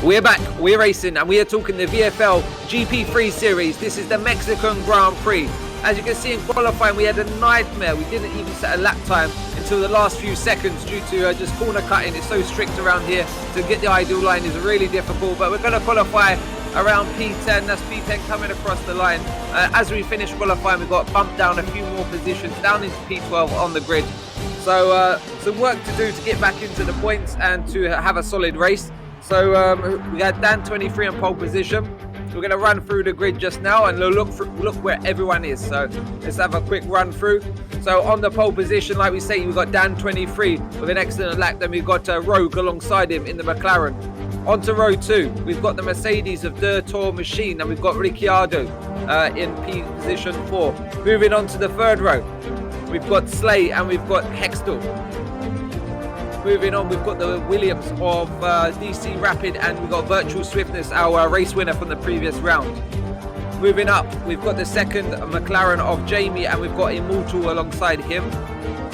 We're back, we're racing, and we are talking the VFL GP3 series. This is the Mexican Grand Prix. As you can see in qualifying, we had a nightmare. We didn't even set a lap time until the last few seconds due to just corner cutting. It's so strict around here. To get the ideal line is really difficult, but we're going to qualify around P10. That's P10 coming across the line. As we finish qualifying, we've got bumped down a few more positions down into P12 on the grid. So some work to do to get back into the points and to have a solid race. So we had Dan 23 in pole position. We're going to run through the grid just now and look where everyone is. So let's have a quick run through. So on the pole position, like we say, we've got Dan 23 with an excellent lap. Then we've got Rogue alongside him in the McLaren. On to row 2, we've got the Mercedes of Der Tour Machine, and we've got Ricciardo in P position 4. Moving on to the third row, we've got Slay and we've got Hextall. Moving on, we've got the Williams of DC Rapid, and we've got Virtual Swiftness, our race winner from the previous round. Moving up, we've got the second McLaren of Jamie, and we've got Immortal alongside him.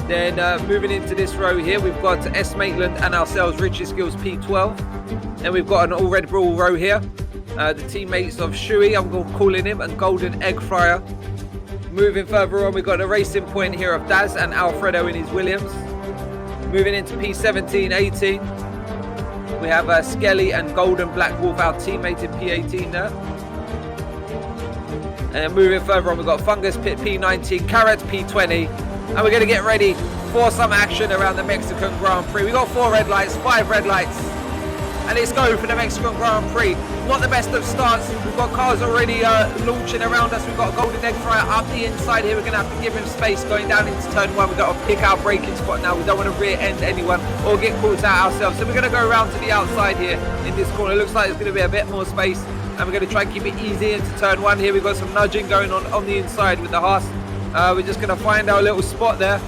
Then moving into this row here, we've got S. Maitland and ourselves, Richie Skills P12. Then we've got an all Red Bull row here. The teammates of Shui, I'm calling him, and Golden Egg Fryer. Moving further on, we've got a racing point here of Daz and Alfredo in his Williams. Moving into P17, 18, we have Skelly and Golden Black Wolf, our teammate in P18 there. And moving further on, we've got Fungus Pit P19, Carrot P20, and we're going to get ready for some action around the Mexican Grand Prix. We've got 4 red lights, 5 red lights, and let's go for the Mexican Grand Prix. Not the best of starts. We've got cars already launching around us. We've got a Golden Egg Fryer up the inside here. We're going to have to give him space going down into turn 1. We've got to pick our braking spot now. We don't want to rear end anyone or get caught out ourselves. So we're going to go around to the outside here in this corner. It looks like there's going to be a bit more space, and we're going to try and keep it easy into turn 1 here. We've got some nudging going on the inside with the Haas. We're just going to find our little spot there.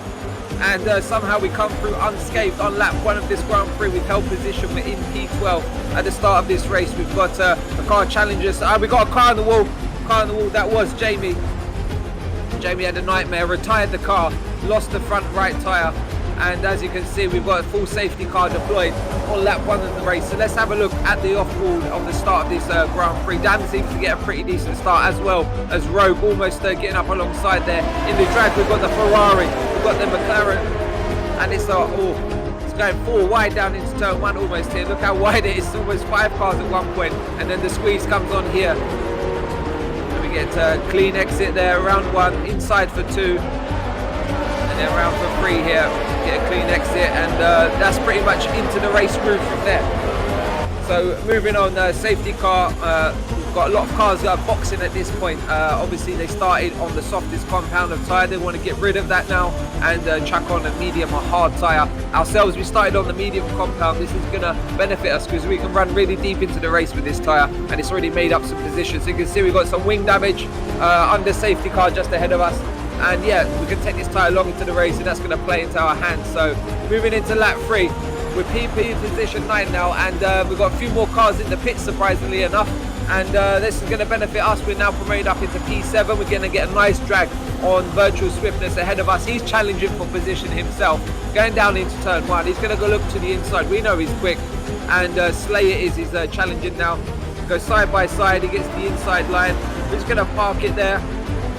And somehow we come through unscathed on lap 1 of this Grand Prix. We've held position. We're in P12 at the start of this race. We've got a car challenger. We've got a car on the wall. That was Jamie. Jamie had a nightmare, retired the car, lost the front right tyre. And as you can see, we've got a full safety car deployed on lap 1 of the race. So let's have a look at the off-board of the start of this Grand Prix. Dan seems to get a pretty decent start, as well as Rogue almost getting up alongside there. In the drag, we've got the Ferrari, we've got the McLaren, and it's going 4 wide down into turn 1 almost here. Look how wide it is, it's almost 5 cars at one point, and then the squeeze comes on here. And we get a clean exit there, round 1, inside for 2. And then round for 3 here, get a clean exit, and that's pretty much into the race groove from there. So moving on, safety car, we've got a lot of cars boxing at this point. Obviously they started on the softest compound of tyre. They want to get rid of that now and chuck on a medium or hard tyre. Ourselves, we started on the medium compound. This is going to benefit us because we can run really deep into the race with this tyre, and it's already made up some positions. So you can see we've got some wing damage under safety car just ahead of us. And yeah, we can take this tyre long into the race, and that's going to play into our hands. So moving into lap 3, we're PP position 9 now, and we've got a few more cars in the pit, surprisingly enough. And this is going to benefit us. We're now promoted up into P7. We're going to get a nice drag on Virtual Swiftness ahead of us. He's challenging for position himself, going down into turn 1. He's going to go look to the inside. We know he's quick, and Slayer is challenging now. Go side by side. He gets the inside line. We're just going to park it there.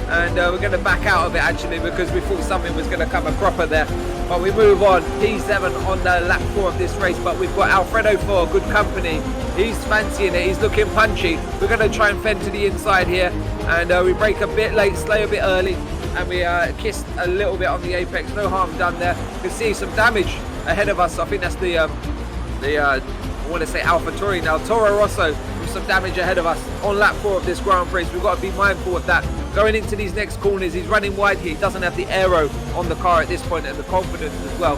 And we're going to back out of it actually, because we thought something was going to come a cropper there. But we move on, P7 on lap 4 of this race, but we've got Alfredo for good company. He's fancying it, he's looking punchy. We're going to try and fend to the inside here, and we break a bit late, slay a bit early, and we kissed a little bit on the apex. No harm done there. You can see some damage ahead of us. I think that's the I want to say AlphaTauri now, Toro Rosso, with some damage ahead of us on lap 4 of this Grand Prix. So we've got to be mindful of that. Going into these next corners, he's running wide here. He doesn't have the aero on the car at this point, and the confidence as well.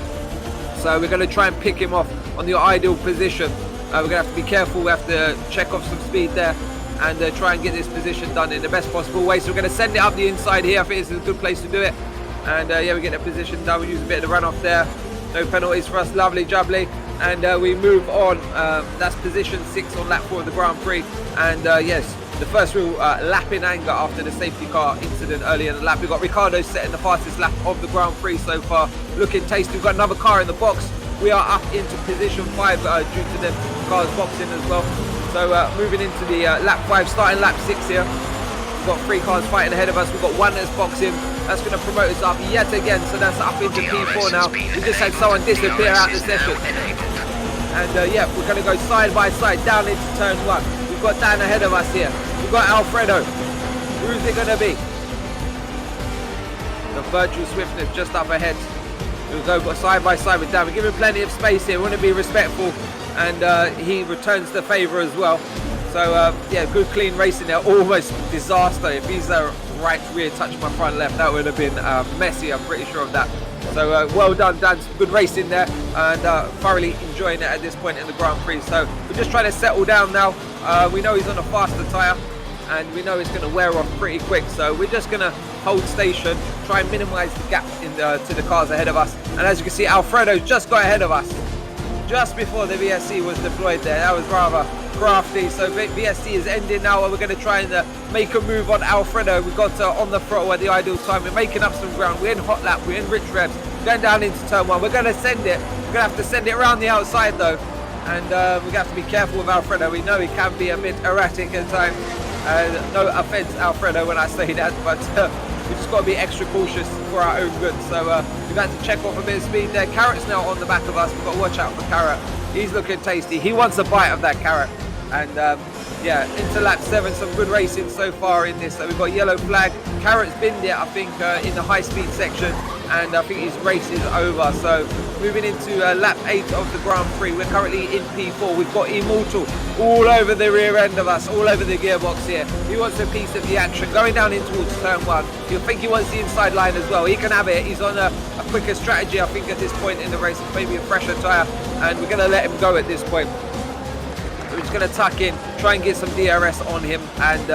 So we're going to try and pick him off on the ideal position. We're going to have to be careful. We have to check off some speed there and try and get this position done in the best possible way. So we're going to send it up the inside here. I think this is a good place to do it. And yeah, we get the position done. We use a bit of the runoff there. No penalties for us. Lovely jubbly. And we move on. That's position 6 on lap 4 of the Grand Prix. And yes, the first real lap in anger after the safety car incident earlier in the lap. We've got Ricciardo setting the fastest lap of the Grand Prix so far. Looking tasty. We've got another car in the box. We are up into position 5 due to them cars boxing as well. So moving into the lap 5, starting lap 6 here. We've got 3 cars fighting ahead of us. We've got one that's boxing. That's going to promote us up yet again. So that's up into P4 now. We just had someone disappear out the session. And yeah, we're going to go side by side down into turn 1. We've got Dan ahead of us here. We've got Alfredo. Who's it going to be? The Virtual Swiftness just up ahead. We'll go side by side with Dan. We're giving plenty of space here. We want to be respectful. And he returns the favour as well. So yeah, good clean racing there. Almost disaster. If he's right rear touched my front left, that would have been messy. I'm pretty sure of that. So well done, Dan. Good racing there, and thoroughly enjoying it at this point in the Grand Prix. So we're just trying to settle down now. We know he's on a faster tyre, and we know it's going to wear off pretty quick. So we're just going to hold station, try and minimise the gap to the cars ahead of us. And as you can see, Alfredo's just got ahead of us just before the VSC was deployed there. That was rather crafty. So VSC is ending now, and we're going to try and make a move on Alfredo. We've got on the throttle at the ideal time. We're making up some ground. We're in hot lap. We're in rich revs. Going down into turn 1. We're going to send it. We're going to have to send it around the outside though. And we're going to have to be careful with Alfredo. We know he can be a bit erratic at times. No offence, Alfredo, when I say that, but we just got to be extra cautious for our own good. So we've had to check off a bit of speed there. Carrot's now on the back of us. We've got to watch out for Carrot. He's looking tasty. He wants a bite of that Carrot. And yeah, into lap 7, some good racing so far in this. So we've got yellow flag. Carrot's been there, I think, in the high speed section, and I think his race is over. So moving into lap 8 of the Grand Prix. We're currently in P4. We've got Immortal all over the rear end of us, all over the gearbox here. He wants a piece of the action. Going down in towards turn 1. You'll think he wants the inside line as well. He can have it. He's on a quicker strategy, I think, at this point in the race. Maybe a fresher tyre, and we're going to let him go at this point. We're just going to tuck in, try and get some DRS on him, and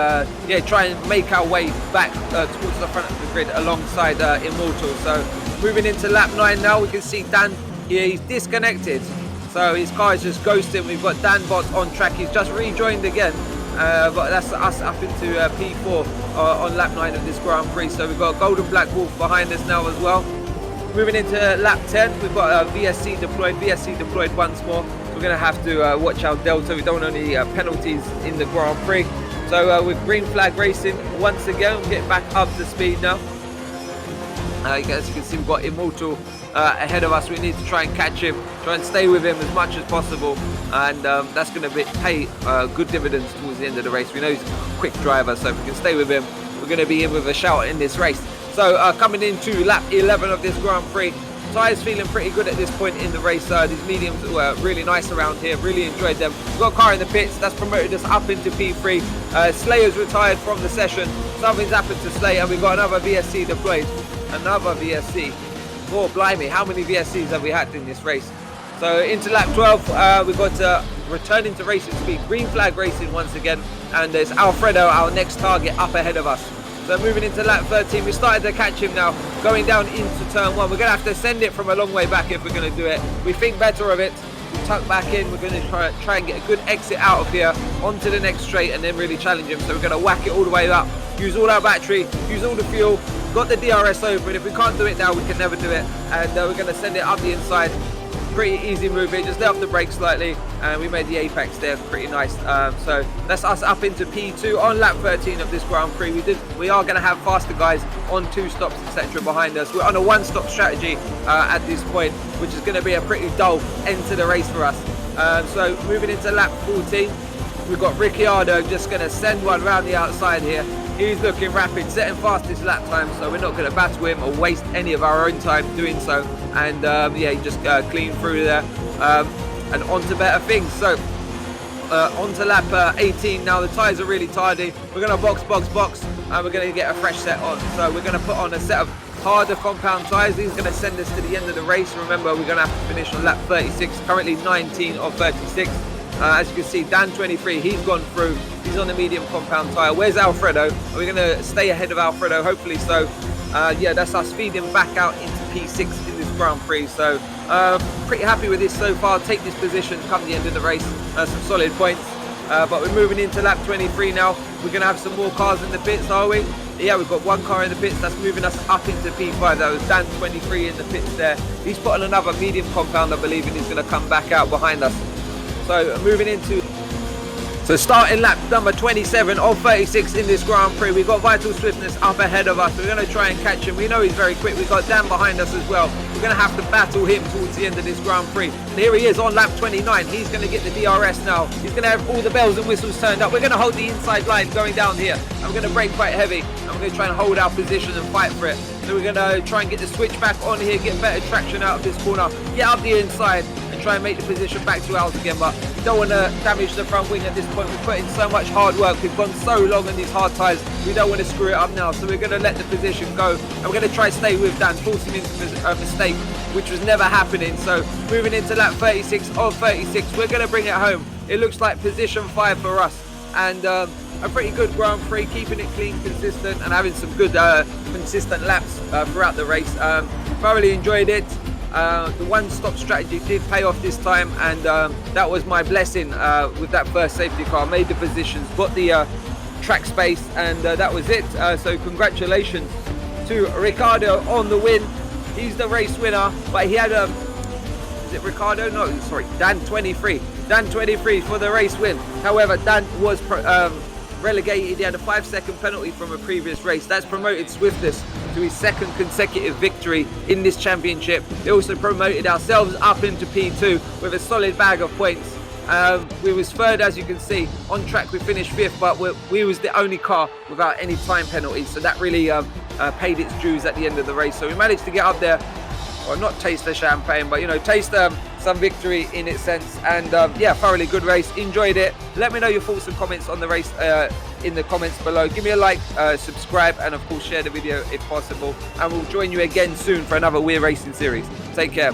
yeah, try and make our way back towards the front of the grid alongside Immortal. So moving into lap 9 now, we can see Dan here. He's disconnected, so his car is just ghosting. We've got Dan Bot on track. He's just rejoined again, but that's us up into P4 on lap 9 of this Grand Prix. So we've got Golden Black Wolf behind us now as well. Moving into lap 10, we've got VSC deployed once more. We're going to have to watch our delta. We don't want any penalties in the Grand Prix. So with green flag racing once again, we'll get back up to speed now. As you can see, we've got Immortal ahead of us. We need to try and catch him, try and stay with him as much as possible, and that's going to pay good dividends towards the end of the race. We know he's a quick driver, so if we can stay with him, we're going to be in with a shout in this race. So coming into lap 11 of this Grand Prix, tyres feeling pretty good at this point in the race. These mediums were really nice around here, really enjoyed them. We've got a car in the pits, that's promoted us up into P3. Slayer's retired from the session, something's happened to Slayer, and we've got another VSC deployed. Another VSC. Oh, blimey, how many VSCs have we had in this race? So into lap 12, we've got returning to racing speed, green flag racing once again, and there's Alfredo, our next target, up ahead of us. So moving into lap 13, we started to catch him now, going down into turn 1. We're going to have to send it from a long way back if we're going to do it. We think better of it. We tuck back in. We're going to try and get a good exit out of here onto the next straight and then really challenge him. So we're going to whack it all the way up, use all our battery, use all the fuel, got the DRS open. If we can't do it now, we can never do it. And we're going to send it up the inside. Pretty easy move here, just let off the brake slightly, and we made the apex there, pretty nice. So that's us up into P2 on lap 13 of this Grand Prix. We are going to have faster guys on 2 stops, etc. behind us. We're on a 1-stop strategy at this point, which is going to be a pretty dull end to the race for us. So moving into lap 14, we've got Ricciardo just going to send one round the outside here. He's looking rapid, setting fastest lap time, so we're not going to battle him or waste any of our own time doing so. And yeah, he just clean through there and on to better things. So on to lap 18 now. The tyres are really tidy. We're going to box, and we're going to get a fresh set on. So we're going to put on a set of harder compound tyres. These are going to send us to the end of the race. Remember, we're going to have to finish on lap 36, currently 19 of 36. As you can see, Dan 23, he's gone through. He's on the medium compound tyre. Where's Alfredo? Are we going to stay ahead of Alfredo? Hopefully so. Yeah, that's us feeding back out into P6 in this Grand Prix. So pretty happy with this so far. Take this position come the end of the race. Some solid points. But we're moving into lap 23 now. We're going to have some more cars in the pits, are we? Yeah, we've got one car in the pits. That's moving us up into P5. That was Dan 23 in the pits there. He's put on another medium compound, I believe, and he's going to come back out behind us. So moving into... So starting lap number 27 of 36 in this Grand Prix. We've got Vital Swiftness up ahead of us. We're going to try and catch him. We know he's very quick. We've got Dan behind us as well. We're going to have to battle him towards the end of this Grand Prix. And here he is on lap 29. He's going to get the DRS now. He's going to have all the bells and whistles turned up. We're going to hold the inside line going down here. And we're going to brake quite heavy. And we're going to try and hold our position and fight for it. So we're going to try and get the switch back on here, get better traction out of this corner, get up the inside and try and make the position back to ours again. But we don't want to damage the front wing at this point. We've put in so much hard work. We've gone so long on these hard tyres. We don't want to screw it up now. So we're going to let the position go. And we're going to try and stay with Dan, force him into a mistake, which was never happening. So moving into lap 36 of 36, we're going to bring it home. It looks like position 5 for us. And a pretty good Grand Prix, keeping it clean, consistent, and having some good consistent laps throughout the race. Thoroughly enjoyed it. The one-stop strategy did pay off this time, and that was my blessing with that first safety car. Made the positions, got the track space, and that was it. So congratulations to Ricardo on the win. He's the race winner, but he had is it Ricardo? No, sorry, Dan 23. Dan 23 for the race win. However, Dan was relegated. He had a 5-second penalty from a previous race. That's promoted Swiftness to his second consecutive victory in this championship. It also promoted ourselves up into P2 with a solid bag of points. We was third, as you can see. On track we finished 5th, but we was the only car without any time penalties, so that really paid its dues at the end of the race. So we managed to get up there, or not taste the champagne, but taste some victory in its sense. And yeah, thoroughly good race, enjoyed it. Let me know your thoughts and comments on the race in the comments below. Give me a like, subscribe, and of course share the video if possible, and we'll join you again soon for another We're Racing series. Take care.